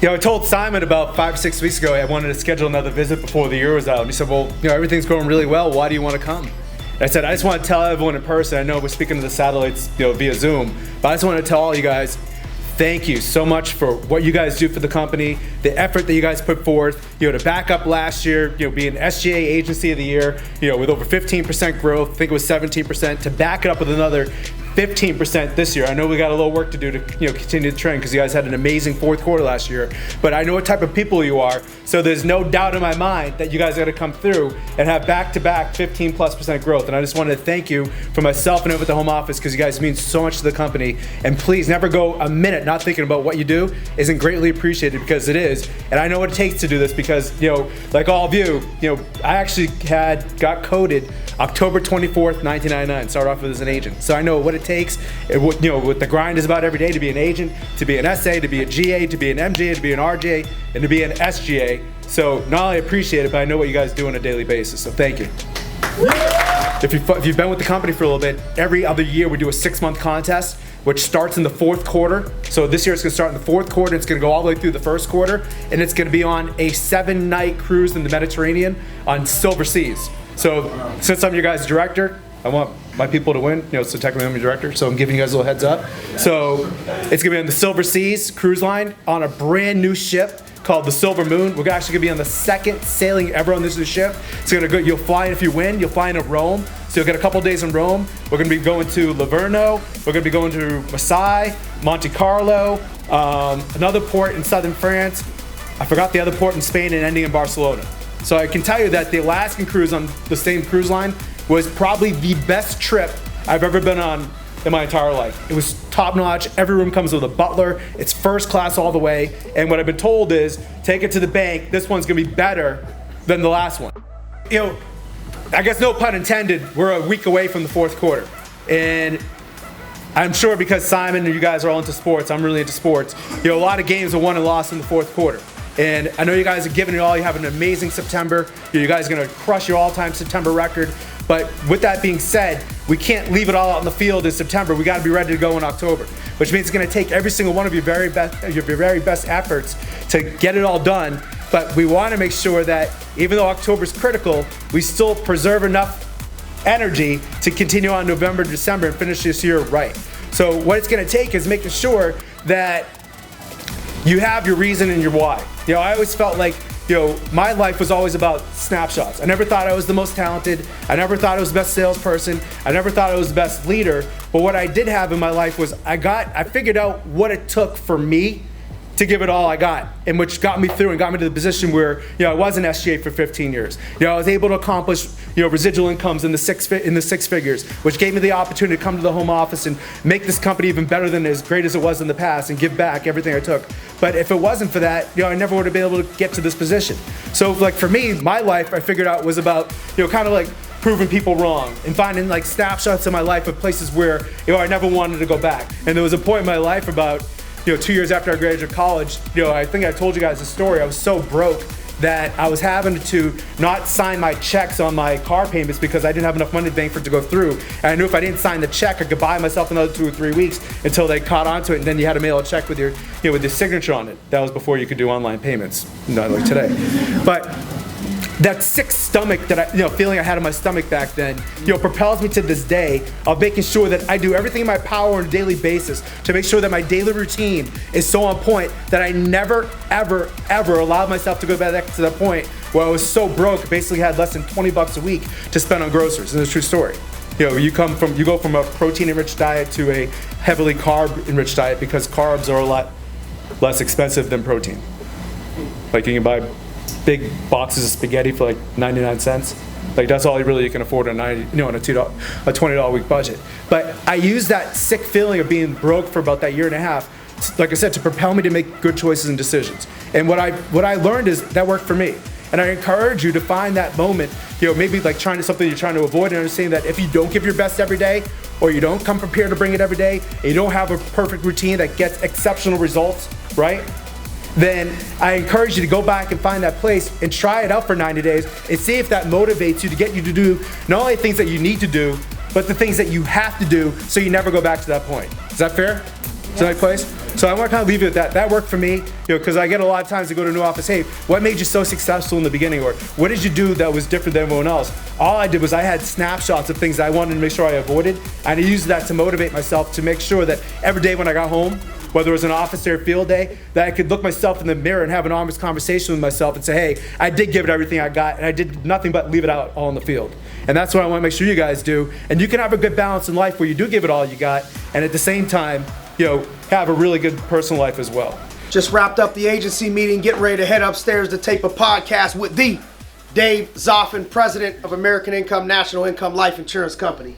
I told Simon about 5 or 6 weeks ago I wanted to schedule another visit before the year was out. And he said, well, everything's going really well. Why do you want to come? And I said, I just want to tell everyone in person. I know we're speaking to the satellites, via Zoom, but I just want to tell all you guys, thank you so much for what you guys do for the company, the effort that you guys put forth, to back up last year, being SGA Agency of the Year, with over 15% growth, I think it was 17%, to back it up with another 15% this year. I know we got a little work to do to continue the trend because you guys had an amazing fourth quarter last year, but I know what type of people you are, so there's no doubt in my mind that you guys are going to come through and have back-to-back 15+% growth. And I just wanted to thank you for myself and over at the home office because you guys mean so much to the company. And please never go a minute not thinking about what you do. Isn't greatly appreciated because it is. And I know what it takes to do this because, like all of you, I actually got coded October 24th, 1999, started off with as an agent. So I know what it takes, what the grind is about every day to be an agent, to be an SA, to be a GA, to be an MGA, to be an RJ, and to be an SGA. So not only appreciate it, but I know what you guys do on a daily basis, so thank you. If you've been with the company for a little bit, every other year we do a 6-month contest, which starts in the fourth quarter. So this year it's gonna start in the fourth quarter, it's gonna go all the way through the first quarter, and it's gonna be on a 7-night cruise in the Mediterranean on Silver Seas. So since I'm your guys' director, I want my people to win, so technically I'm your director, so I'm giving you guys a little heads up. So it's gonna be on the Silver Seas cruise line on a brand new ship called the Silver Moon. We're actually gonna be on the second sailing ever on this new ship. It's gonna go, you'll fly in if you win, you'll fly into Rome. So you'll get a couple days in Rome. We're gonna be going to Livorno, we're gonna be going to Marseille, Monte Carlo, another port in southern France. I forgot the other port in Spain and ending in Barcelona. So I can tell you that the Alaskan cruise on the same cruise line was probably the best trip I've ever been on in my entire life. It was top notch. Every room comes with a butler. It's first class all the way. And what I've been told is, take it to the bank. This one's gonna be better than the last one. I guess no pun intended, we're a week away from the fourth quarter. And I'm sure because Simon and you guys are all into sports, I'm really into sports. A lot of games are won and lost in the fourth quarter. And I know you guys are giving it all. You have an amazing September. You guys are gonna crush your all-time September record. But with that being said, we can't leave it all out in the field in September. We gotta be ready to go in October, which means it's gonna take every single one of your very best efforts to get it all done. But we wanna make sure that even though October's critical, we still preserve enough energy to continue on November, December, and finish this year right. So what it's gonna take is making sure that you have your reason and your why. I always felt like, my life was always about snapshots. I never thought I was the most talented. I never thought I was the best salesperson. I never thought I was the best leader. But what I did have in my life was I figured out what it took for me to give it all I got, and which got me through and got me to the position where I was an SGA for 15 years. I was able to accomplish residual incomes in the six figures, which gave me the opportunity to come to the home office and make this company even better than as great as it was in the past and give back everything I took. But if it wasn't for that, I never would have been able to get to this position. So like for me, my life I figured out was about kind of like proving people wrong and finding like snapshots in my life of places where I never wanted to go back. And there was a point in my life about 2 years after I graduated college, I think I told you guys the story. I was so broke that I was having to not sign my checks on my car payments because I didn't have enough money in the bank for it to go through. And I knew if I didn't sign the check, I could buy myself another 2 or 3 weeks until they caught onto it, and then you had to mail a check with your, with your signature on it. That was before you could do online payments, not like today. But that sick stomach that feeling I had in my stomach back then, propels me to this day of making sure that I do everything in my power on a daily basis to make sure that my daily routine is so on point that I never, ever, ever allowed myself to go back to that point where I was so broke, basically had less than $20 a week to spend on groceries. And it's a true story. You go from a protein-enriched diet to a heavily carb-enriched diet because carbs are a lot less expensive than protein. Like you can buy big boxes of spaghetti for like 99 cents. Like that's all you can afford on a $20 a week budget. But I used that sick feeling of being broke for about that year and a half, like I said, to propel me to make good choices and decisions. And what I learned is that worked for me. And I encourage you to find that moment, maybe like something you're trying to avoid, and understand that if you don't give your best every day, or you don't come prepared to bring it every day, and you don't have a perfect routine that gets exceptional results, right? Then I encourage you to go back and find that place and try it out for 90 days and see if that motivates you to get you to do not only things that you need to do, but the things that you have to do so you never go back to that point. Is that fair? Is that a nice place? So I want to kind of leave you with that. That worked for me, because I get a lot of times to go to a new office, hey, what made you so successful in the beginning? Or what did you do that was different than everyone else? All I did was I had snapshots of things I wanted to make sure I avoided, and I used that to motivate myself to make sure that every day when I got home, whether it was an office or a field day, that I could look myself in the mirror and have an honest conversation with myself and say, hey, I did give it everything I got, and I did nothing but leave it out all in the field. And that's what I want to make sure you guys do. And you can have a good balance in life where you do give it all you got, and at the same time, have a really good personal life as well. Just wrapped up the agency meeting, getting ready to head upstairs to tape a podcast with the Dave Zophin, president of American Income National Income Life Insurance Company.